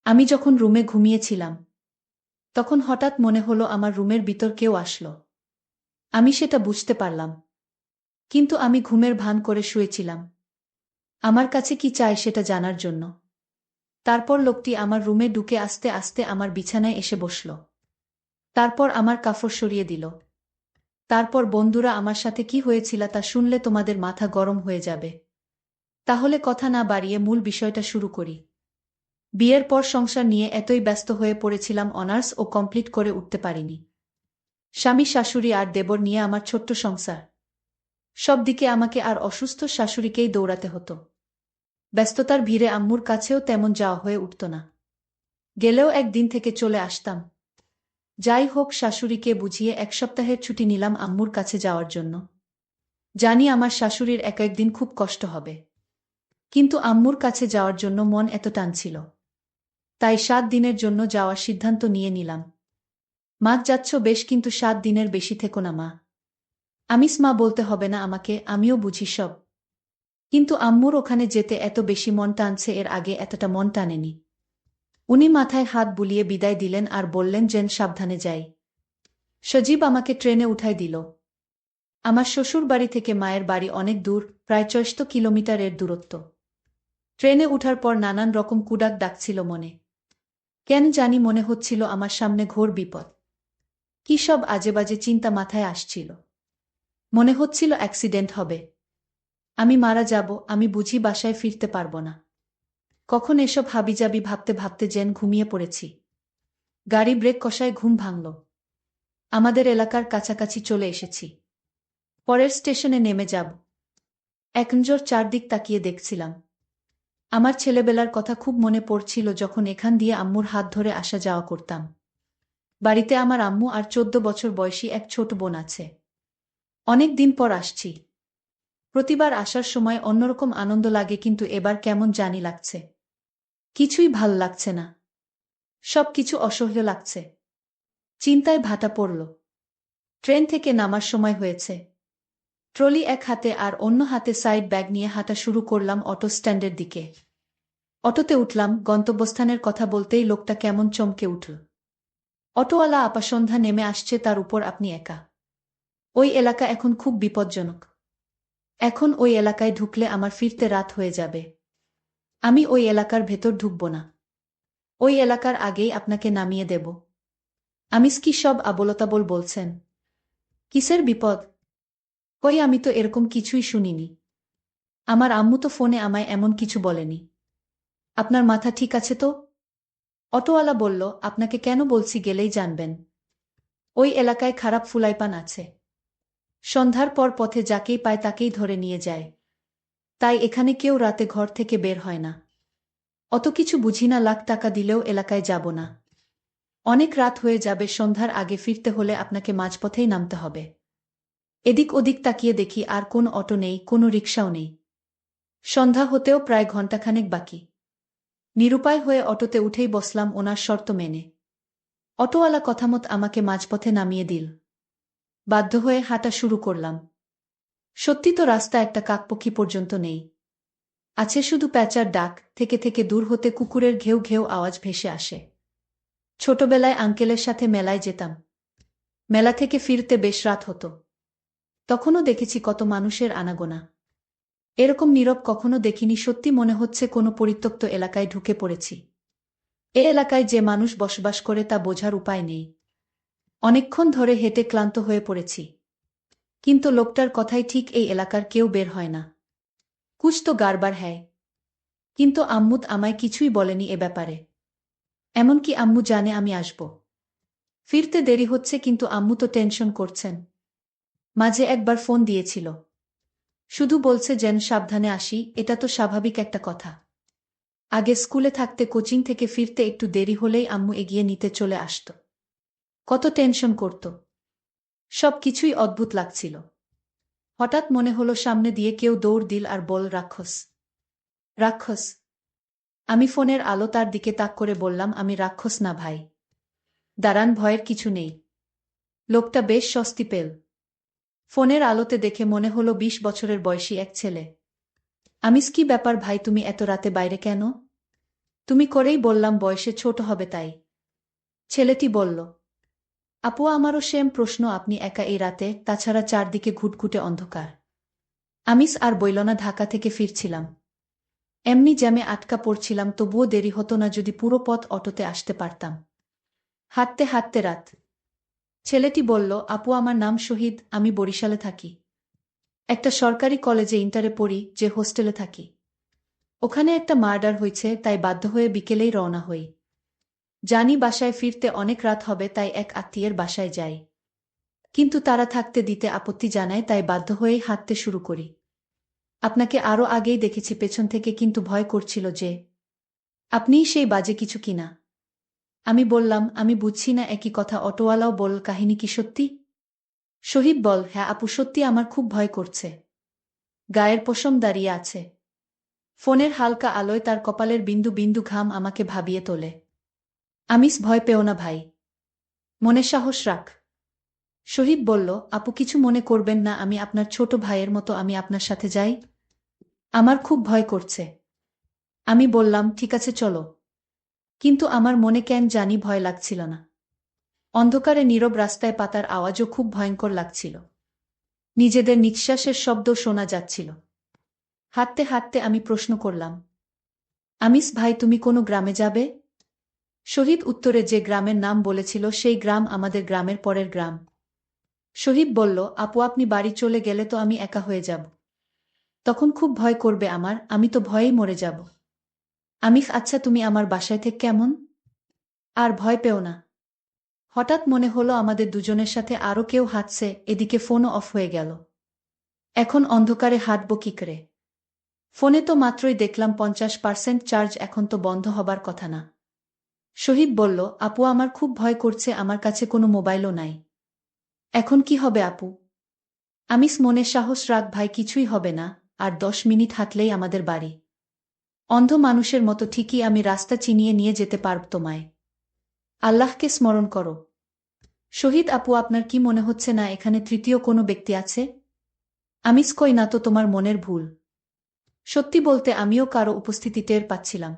আমি যখন রুমে ঘুমিয়েছিলাম তখন হঠাৎ মনে হলো আমার রুমের ভিতর কেউ আসলো। আমি সেটা বুঝতে পারলাম, কিন্তু আমি ঘুমের ভান করে শুয়েছিলাম, আমার কাছে কি চায় সেটা জানার জন্য। তারপর লোকটি আমার রুমে ঢুকে আস্তে আস্তে আমার বিছানায় এসে বসল। তারপর আমার কাপড় সরিয়ে দিল। তারপর বন্ধুরা আমার সাথে কি হয়েছিল তা শুনলে তোমাদের মাথা গরম হয়ে যাবে। তাহলে কথা না বাড়িয়ে মূল বিষয়টা শুরু করি। বিয়ের পর সংসার নিয়ে এতই ব্যস্ত হয়ে পড়েছিলাম, অনার্স ও কমপ্লিট করে উঠতে পারিনি। স্বামী শাশুড়ি আর দেবর নিয়ে আমার ছোট্ট সংসার। সব দিকে আমাকে আর অসুস্থ শাশুড়িকেই দৌড়াতে হতো। ব্যস্ততার ভিড়ে আম্মুর কাছেও তেমন যাওয়া হয়ে উঠত না। গেলেও একদিন থেকে চলে আসতাম। যাই হোক, শাশুড়িকে বুঝিয়ে এক সপ্তাহের ছুটি নিলাম আম্মুর কাছে যাওয়ার জন্য। জানি আমার শাশুড়ির এক একদিন খুব কষ্ট হবে, কিন্তু আম্মুর কাছে যাওয়ার জন্য মন এত টানছিল, তাই 7 দিনের জন্য যাওয়ার সিদ্ধান্ত নিয়ে নিলাম। মা, যাচ্ছ বেশ, কিন্তু 7 দিনের বেশি থেকো না মা। মা বলতে হবে না আমাকে, আমিও বুঝি সব। কিন্তু আম্মুর ওখানে যেতে এত বেশি মন টানছে, এর আগে এতটা মন টানেনি। উনি মাথায় হাত বুলিয়ে বিদায় দিলেন আর বললেন যেন সাবধানে যাই। সজীব আমাকে ট্রেনে উঠায় দিল। আমার শ্বশুর বাড়ি থেকে মায়ের বাড়ি অনেক দূর, প্রায় ৬০ কিলোমিটারের দূরত্ব। ট্রেনে উঠার পর নানান রকম কুডাক ডাকছিল মনে। কেন জানি মনে হচ্ছিল আমার সামনে ঘোর বিপদ। কি সব আজেবাজে চিন্তা মাথায় আসছিল। মনে হচ্ছিল অ্যাক্সিডেন্ট হবে, আমি মারা যাব, আমি বুঝি বাসায় ফিরতে পারব না। কখন এসব হাবিজাবি ভাবতে ভাবতে যেন ঘুমিয়ে পড়েছি। গাড়ি ব্রেক কষায় ঘুম ভাঙল। আমাদের এলাকার কাছাকাছি চলে এসেছি। পরের স্টেশনে নেমে যাব। এক নজর চারদিক তাকিয়ে দেখছিলাম। আমার ছেলেবেলার কথা খুব মনে পড়ছিল, যখন এখান দিয়ে আম্মুর হাত ধরে আসা যাওয়া করতাম। বাড়িতে আমার আম্মু আর 14 বছর বয়সী এক ছোট বোন আছে। অনেক দিন পর আসছি। প্রতিবার আসার সময় অন্যরকম আনন্দ লাগে, কিন্তু এবার কেমন জানি লাগছে। কিছুই ভাল লাগছে না। সবকিছু অসহ্য লাগছে। চিন্তায় ভাটা পড়ল। ট্রেন থেকে নামার সময় হয়েছে। ট্রলি এক হাতে আর অন্য হাতে সাইড ব্যাগ নিয়ে হাঁটা শুরু করলাম অটো স্ট্যান্ডের দিকে। অটোতে উঠলাম। গন্তব্যস্থানের কথা বলতেই লোকটা কেমন চমকে উঠল। অটোওয়ালা আপা, সন্ধ্যা নেমে আসছে, তার উপর আপনি একা। ওই এলাকা এখন খুব বিপজ্জনক। এখন ওই এলাকায় ঢুকলে আমার ফিরতে রাত হয়ে যাবে। আমি ওই এলাকার ভেতর ঢুকব না। ওই এলাকার আগেই আপনাকে নামিয়ে দেব। কি সব আবোলতাবোল বলছেন? কিসের বিপদ? কই, আমি তো এরকম কিছুই শুনিনি। আমার আম্মু তো ফোনে আমায় এমন কিছু বলেনি। আপনার মাথা ঠিক আছে তো? অটোওয়ালা বলল, আপনাকে কেন বলছি গেলেই জানবেন। ওই এলাকায় খারাপ ফুলাইপান আছে। সন্ধ্যার পর পথে যাকেই পায় তাকেই ধরে নিয়ে যায়। তাই এখানে কেউ রাতে ঘর থেকে বের হয় না। অত কিছু বুঝি না, লাখ টাকা দিলেও এলাকায় যাব না। অনেক রাত হয়ে যাবে, সন্ধ্যার আগে ফিরতে হলে আপনাকে মাঝপথেই নামতে হবে। এদিক ওদিক তাকিয়ে দেখি আর কোনো অটো নেই, কোনো রিকশাও নেই। সন্ধ্যা হতেও প্রায় ঘণ্টাখানেক বাকি। নিরুপায় হয়ে অটোতে উঠেই বসলাম ওনার শর্ত মেনে। অটোওয়ালা কথামত আমাকে মাঝপথে নামিয়ে দিল। বাধ্য হয়ে হাঁটা শুরু করলাম। সত্যি তো, রাস্তা একটা কাকপক্ষী পর্যন্ত নেই। আছে শুধু প্যাঁচার ডাক, থেকে থেকে দূর হতে কুকুরের ঘেউ ঘেউ আওয়াজ ভেসে আসে। ছোটবেলায় আঙ্কেলের সাথে মেলায় যেতাম। মেলা থেকে ফিরতে বেশ রাত হতো। তখনও দেখেছি কত মানুষের আনাগোনা। এরকম নীরব কখনো দেখিনি, সত্যি মনে হচ্ছে কোনো পরিত্যক্ত এলাকায় ঢুকে পড়েছি। এ এলাকায় যে মানুষ বসবাস করে তা বোঝার উপায় নেই। অনেকক্ষণ ধরে হেঁটে ক্লান্ত হয়ে পড়েছি, কিন্তু লোকটার কথাই ঠিক, এই এলাকার কেউ বের হয় না। কুছ তো গাড়বার হ্যায়। কিন্তু আম্মু আমায় কিছুই বলেনি এ ব্যাপারে। এমনকি আম্মু জানে আমি আসব। ফিরতে দেরি হচ্ছে, কিন্তু আম্মু তো টেনশন করছেন। মাঝে একবার ফোন দিয়েছিল, শুধু বলছে যেন সাবধানে আসি। এটা তো স্বাভাবিক একটা কথা। আগে স্কুলে থাকতে কোচিং থেকে ফিরতে একটু দেরি হলেই আম্মু এগিয়ে নিতে চলে আসত। কত টেনশন করত। সব কিছুই অদ্ভুত লাগছিল। হঠাৎ মনে হলো সামনে দিয়ে কেউ দৌড় দিল আর বল, রাক্ষস। রাক্ষস। আমি ফোনের আলো তার দিকে তাক করে বললাম, আমি রাক্ষস না ভাই। দাঁড়ান, ভয়ের কিছু নেই। লোকটা বেশ স্বস্তি পেল। ফোনের আলোতে দেখে মনে হলো 20 বছরের বয়সী এক ছেলে। কি ব্যাপার ভাই, তুমি এত রাতে বাইরে কেন? তুমি করেই বললাম বয়সে ছোট হবে তাই। ছেলেটি বলল। আপু আমারও সেম প্রশ্ন, আপনি একা এই রাতে, তাছাড়া চারদিকে ঘুটঘুটে অন্ধকার। আমিস আর বইল না, ঢাকা থেকে ফিরছিলাম। এমনি জ্যামে আটকা পড়ছিলাম, তবুও দেরি হতো না যদি পুরো পথ অটোতে আসতে পারতাম। হাঁটতে হাঁটতে রাত। ছেলেটি বলল, আপু আমার নাম শহীদ, আমি বরিশালে থাকি। একটা সরকারি কলেজে ইন্টারে পড়ি, যে হোস্টেলে থাকি। ওখানে একটা মার্ডার হয়েছে, তাই বাধ্য হয়ে বিকেলেই রওনা হই। জানি বাসায় ফিরতে অনেক রাত হবে, তাই এক আত্মীয়ের বাসায় যাই। কিন্তু তারা থাকতে দিতে আপত্তি জানায়, তাই বাধ্য হয়েই হাঁটতে শুরু করি। আপনাকে আরও আগেই দেখেছি পেছন থেকে, কিন্তু ভয় করছিল যে আপনিই সেই বাজে কিছু কিনা। আমি বললাম, আমি বুঝছি না। একই কথা অটোওয়ালাও বল, কাহিনী কি সত্যি? শহীদ বল, হ্যাঁ আপু সত্যি, আমার খুব ভয় করছে। গায়ের পশম দাঁড়িয়ে আছে। ফোনের হালকা আলোয় তার কপালের বিন্দু বিন্দু ঘাম আমাকে ভাবিয়ে তোলে। আমিস, ভয় পেও না ভাই, মনে সাহস রাখ। শহীদ বলল, আপু কিছু মনে করবেন না, আমি আপনার ছোট ভাইয়ের মতো, আমি আপনার সাথে যাই। আমার খুব ভয় করছে। আমি বললাম, ঠিক আছে চলো। কিন্তু আমার মনে কেন জানি ভয় লাগছিল না। অন্ধকারে নীরব রাস্তায় পাতার আওয়াজও খুব ভয়ঙ্কর লাগছিল। নিজেদের নিঃশ্বাসের শব্দ শোনা যাচ্ছিল। হাঁটতে হাঁটতে আমি প্রশ্ন করলাম, আমিস ভাই তুমি কোনো গ্রামে যাবে? শহীদ উত্তরে যে গ্রামের নাম বলেছিল সেই গ্রাম আমাদের গ্রামের পরের গ্রাম। শহীদ বলল, আপু আপনি বাড়ি চলে গেলে তো আমি একা হয়ে যাব। তখন খুব ভয় করবে আমার, আমি তো ভয়েই মরে যাব। আমিস, আচ্ছা তুমি আমার বাসায় থেকে কেমন? আর ভয় পেও না। হঠাৎ মনে হলো আমাদের দুজনের সাথে আরও কেউ হাঁটছে, এদিকে ফোনও অফ হয়ে গেল। এখন অন্ধকারে হাঁটব কি করে? ফোনে তো মাত্রই দেখলাম 50% চার্জ, এখন তো বন্ধ হবার কথা না। শহীদ বলল, আপু আমার খুব ভয় করছে, আমার কাছে কোনো মোবাইলও নাই। এখন কি হবে আপু? আমিস, মনে সাহস রাখ ভাই, কিছুই হবে না। আর 10 মিনিট হাঁটলেই আমাদের বাড়ি। অন্ধ মানুষের মতো ঠিকই আমি রাস্তা চিনিয়ে নিয়ে যেতে পারব তোমায়। আল্লাহকে স্মরণ করো। শহীদ, আপু আপনার কি মনে হচ্ছে না এখানে তৃতীয় কোনো ব্যক্তি আছে? আমিস, কই না তো, তোমার মনের ভুল। সত্যি বলতে আমিও কারো উপস্থিতি টের পাচ্ছিলাম।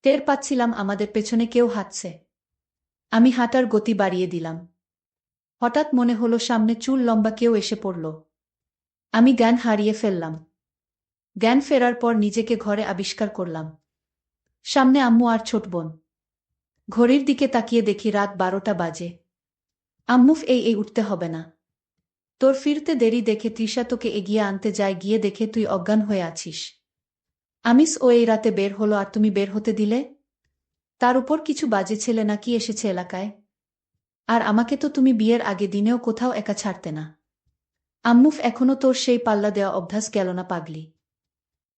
টের পাচ্ছিলাম আমাদের পেছনে কেউ হাঁটছে। আমি হাঁটার গতি বাড়িয়ে দিলাম। হঠাৎ মনে হলো সামনে চুল লম্বা কেউ এসে পড়ল। আমি জ্ঞান হারিয়ে ফেললাম। জ্ঞান ফেরার পর নিজেকে ঘরে আবিষ্কার করলাম। সামনে আম্মু আর ছোট বোন। ঘড়ির দিকে তাকিয়ে দেখি রাত 12টা বাজে। আম্মু, এই উঠতে হবে না। তোর ফিরতে দেরি দেখে তৃষা তোকে এগিয়ে আনতে যায়, গিয়ে দেখে তুই অজ্ঞান হয়ে আছিস। আমিস, ও এই রাতে বের হলো আর তুমি বের হতে দিলে? তার উপর কিছু বাজে ছেলে নাকি এসেছে এলাকায়। আর আমাকে তো তুমি বিয়ের আগে দিনেও কোথাও একা ছাড়তে না। আম্মুফ, এখনো তোর সেই পাল্লা দেওয়া অভ্যাস গেল না পাগলি?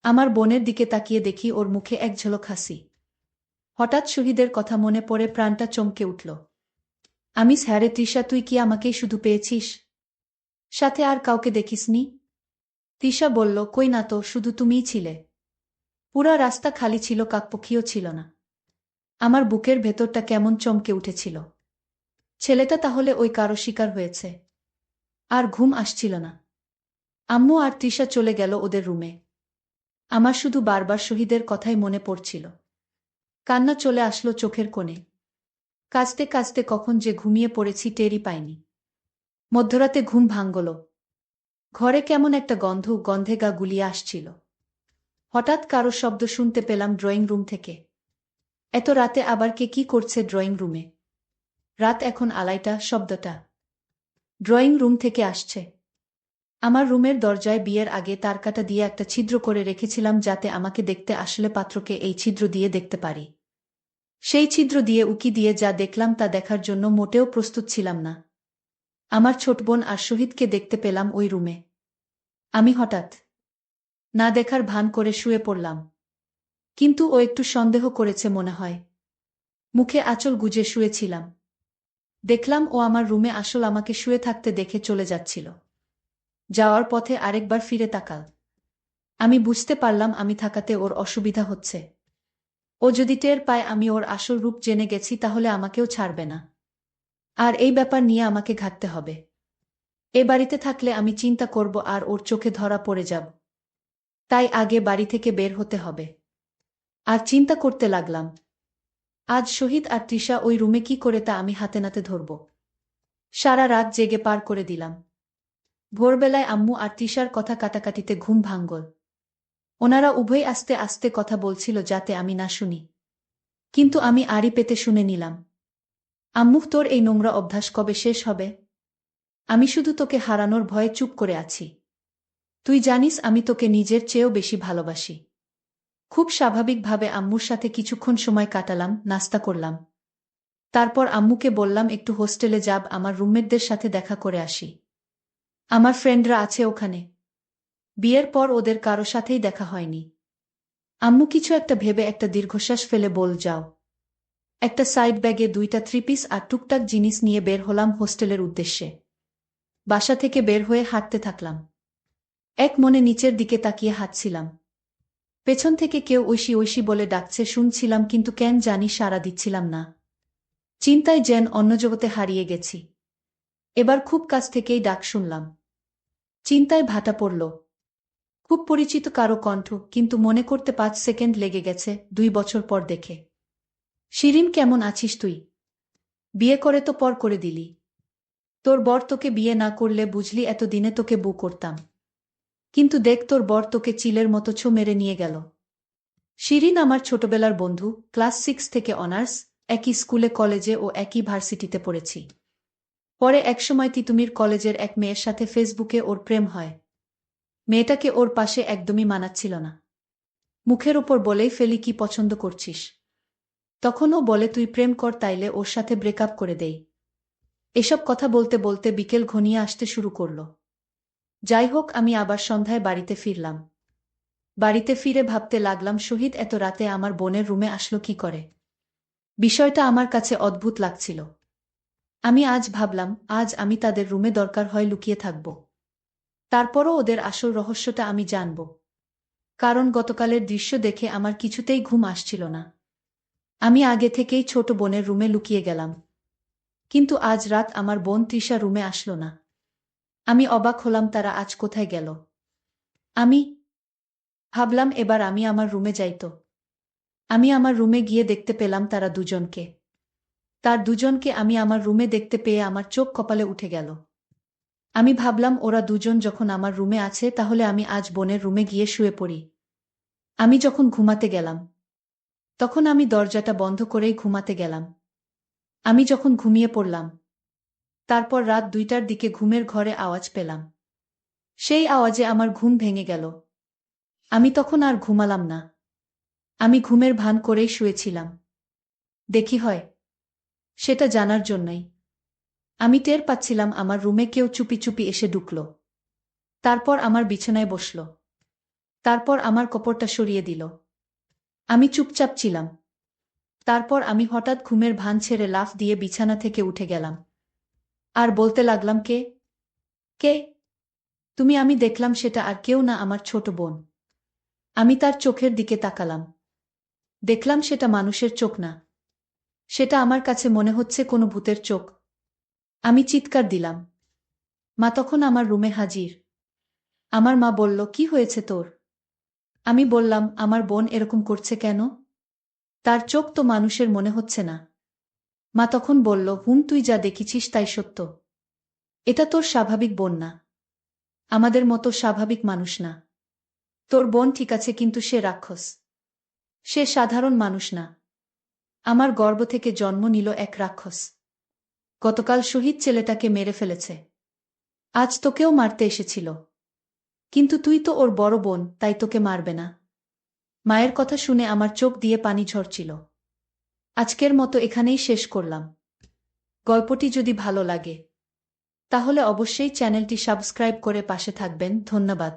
আমার বোনের দিকে তাকিয়ে দেখি ওর মুখে এক ঝলক হাসি। হঠাৎ শহীদের কথা মনে পড়ে প্রাণটা চমকে উঠল। আমিস, হ্যাঁ রে তৃষা, তুই কি আমাকেই শুধু পেয়েছিস? সাথে আর কাউকে দেখিসনি? তৃষা বলল, কই না তো, শুধু তুমিই ছিলে। পুরা রাস্তা খালি ছিল, কাকপক্ষীও ছিল না। আমার বুকের ভেতরটা কেমন চমকে উঠেছিল। ছেলেটা তাহলে ওই কারো শিকার হয়েছে। আর ঘুম আসছিল না। আম্মু আর তৃষা চলে গেল ওদের রুমে। আমার শুধু বারবার শহীদের কথাই মনে পড়ছিল। কান্না চলে আসলো চোখের কোণে। কাঁদতে কাঁদতে কখন যে ঘুমিয়ে পড়েছি টেরই পাইনি। মধ্যরাতে ঘুম ভাঙল। ঘরে কেমন একটা গন্ধে গা গুলিয়ে আসছিল। হঠাৎ কারো শব্দ শুনতে পেলাম ড্রয়িং রুম থেকে। এত রাতে আবার কে কি করছে ড্রয়িং রুমে? রাত এখন 2:30, শব্দটা ড্রয়িং রুম থেকে আসছে। আমার রুমের দরজায় বিয়ের আগে তারকাটা দিয়ে একটা ছিদ্র করে রেখেছিলাম, যাতে আমাকে দেখতে আসলে পাত্রকে এই ছিদ্র দিয়ে দেখতে পারি। সেই ছিদ্র দিয়ে উকি দিয়ে যা দেখলাম তা দেখার জন্য মোটেও প্রস্তুত ছিলাম না। আমার ছোট বোন আর শহীদকে দেখতে পেলাম ওই রুমে। আমি হঠাৎ না দেখার ভান করে শুয়ে পড়লাম। কিন্তু ও একটু সন্দেহ করেছে মনে হয়। মুখে আঁচল গুজে শুয়েছিলাম। দেখলাম ও আমার রুমে আসল আমাকে শুয়ে থাকতে দেখে চলে যাচ্ছিল। যাওয়ার পথে আরেকবার ফিরে তাকাল। আমি বুঝতে পারলাম আমি থাকাতে ওর অসুবিধা হচ্ছে। ও যদি টের পায় আমি ওর আসল রূপ জেনে গেছি, তাহলে আমাকেও ছাড়বে না। আর এই ব্যাপার নিয়ে আমাকে ঘাঁটতে হবে। এ বাড়িতে থাকলে আমি চিন্তা করব আর ওর চোখে ধরা পড়ে যাব। তাই আগে বাড়ি থেকে বের হতে হবে। আর চিন্তা করতে লাগলাম, আজ শহীদ আর তৃষা ওই রুমে কি করে তা আমি হাতে নাতে ধরব। সারা রাত জেগে পার করে দিলাম। ভোরবেলায় আম্মু আর তৃষার কথা কাটাকাটিতে ঘুম ভাঙল। ওনারা উভয় আস্তে আস্তে কথা বলছিল যাতে আমি না শুনি, কিন্তু আমি আড়ি পেতে শুনে নিলাম। আম্মু, তোর এই নোংরা অভ্যাস কবে শেষ হবে? আমি শুধু তোকে হারানোর ভয়ে চুপ করে আছি। তুই জানিস আমি তোকে নিজের চেয়েও বেশি ভালোবাসি। খুব স্বাভাবিকভাবে আম্মুর সাথে কিছুক্ষণ সময় কাটালাম, নাস্তা করলাম। তারপর আম্মুকে বললাম একটু হোস্টেলে যাব, আমার রুমমেটদের সাথে দেখা করে আসি। আমার ফ্রেন্ডরা আছে ওখানে। বিয়ের পর ওদের কারো সাথেই দেখা হয়নি। আম্মু কিছু একটা ভেবে একটা দীর্ঘশ্বাস ফেলে বল, যাও। একটা সাইড ব্যাগে 2টা 3 পিস আর টুকটাক জিনিস নিয়ে বের হলাম হোস্টেলের উদ্দেশ্যে। বাসা থেকে বের হয়ে হাঁটতে থাকলাম। এক মনে নিচের দিকে তাকিয়ে হাঁটছিলাম। পেছন থেকে কেউ ঐশী ঐশী বলে ডাকছে শুনছিলাম, কিন্তু কেন জানি সাড়া দিচ্ছিলাম না। চিন্তায় যেন অন্য জগতে হারিয়ে গেছি। এবার খুব কাছ থেকেই ডাক শুনলাম। চিন্তায় ভাটা পড়ল। খুব পরিচিত কারো কণ্ঠ, কিন্তু মনে করতে 5 সেকেন্ড লেগে গেছে, 2 বছর পর দেখে। শিরিন, কেমন আছিস তুই? বিয়ে করে তো পর করে দিলি। তোর বর তোকে বিয়ে না করলে বুঝলি এতদিনে তোকে বউ করতাম। কিন্তু দেখ, তোর বর তোকে চিলের মতো ছো মেরে নিয়ে গেল। শিরিন আমার ছোটবেলার বন্ধু, ক্লাস 6 থেকে অনার্স, একই স্কুলে কলেজে ও একই ভার্সিটিতে পড়েছি। পরে একসময় তিতুমির কলেজের এক মেয়ের সাথে ফেসবুকে ওর প্রেম হয়। মেয়েটাকে ওর পাশে একদমই মানাচ্ছিল না। মুখের ওপর বলেই ফেলি কি পছন্দ করছিস। তখন ও বলে তুই প্রেম কর, তাইলে ওর সাথে ব্রেকআপ করে দেই। এসব কথা বলতে বলতে বিকেল ঘনিয়ে আসতে শুরু করল। যাই হোক, আমি আবার সন্ধ্যায় বাড়িতে ফিরলাম। বাড়িতে ফিরে ভাবতে লাগলাম শহীদ এত রাতে আমার বোনের রুমে আসলো কি করে। বিষয়টা আমার কাছে অদ্ভুত লাগছিল। আমি আজ ভাবলাম, আজ আমি তাদের রুমে দরকার হয় লুকিয়ে থাকব। তারপরও ওদের আসল রহস্যটা আমি জানব। কারণ গতকালের দৃশ্য দেখে আমার কিছুতেই ঘুম আসছিল না। আমি আগে থেকেই ছোট বোনের রুমে লুকিয়ে গেলাম। কিন্তু আজ রাত আমার বোন তৃষা রুমে আসলো না। আমি অবাক হলাম, তারা আজ কোথায় গেল। আমি ভাবলাম এবার আমি আমার রুমে যাইতো। আমি আমার রুমে গিয়ে দেখতে পেলাম তারা দুজনকে। তার দুজনকে আমি আমার রুমে দেখতে পেয়ে আমার চোখ কপালে উঠে গেল। আমি ভাবলাম ওরা দুজন যখন আমার রুমে আছে তাহলে আমি আজ বোনের রুমে গিয়ে শুয়ে পড়ি। আমি যখন ঘুমাতে গেলাম তখন আমি দরজাটা বন্ধ করেই ঘুমাতে গেলাম। আমি যখন ঘুমিয়ে পড়লাম তারপর রাত 2টার দিকে ঘুমের ঘরে আওয়াজ পেলাম। সেই আওয়াজে আমার ঘুম ভেঙে গেল। আমি তখন আর ঘুমালাম না। আমি ঘুমের ভান করেই শুয়েছিলাম। দেখি হয় সেটা জানার জন্যই। আমি টের পাচ্ছিলাম আমার রুমে কেউ চুপি চুপি এসে ঢুকল। তারপর আমার বিছানায় বসল। তারপর আমার কপড়টা সরিয়ে দিল। আমি চুপচাপ ছিলাম। তারপর আমি হঠাৎ ঘুমের ভান ছেড়ে লাফ দিয়ে বিছানা থেকে উঠে গেলাম। আর বলতে লাগলাম, কে কে তুমি? আমি দেখলাম সেটা আর কেউ না, আমার ছোট বোন। আমি তার চোখের দিকে তাকালাম। দেখলাম সেটা মানুষের চোখ না। সেটা আমার কাছে মনে হচ্ছে কোনো ভূতের চোখ। আমি চিৎকার দিলাম। মা তখন আমার রুমে হাজির। আমার মা বলল, কি হয়েছে তোর? আমি বললাম, আমার বোন এরকম করছে কেন? তার চোখ তো মানুষের মনে হচ্ছে না। মা তখন বলল, তুই যা দেখেছিস তাই সত্য। এটা তোর স্বাভাবিক বোন না। আমাদের মতো স্বাভাবিক মানুষ না। তোর বোন ঠিক আছে, কিন্তু সে রাক্ষস। সে সাধারণ মানুষ না। আমার গর্ভ থেকে জন্ম নিল এক রাক্ষস। গতকাল শহীদ ছেলেটাকে মেরে ফেলেছে। আজ তোকেও মারতে এসেছিল। কিন্তু তুই তো ওর বড় বোন, তাই তোকে মারবে না। মায়ের কথা শুনে আমার চোখ দিয়ে পানি ঝরছিল। আজকের মতো এখানেই শেষ করলাম। গল্পটি যদি ভালো লাগে তাহলে অবশ্যই চ্যানেলটি সাবস্ক্রাইব করে পাশে থাকবেন। ধন্যবাদ।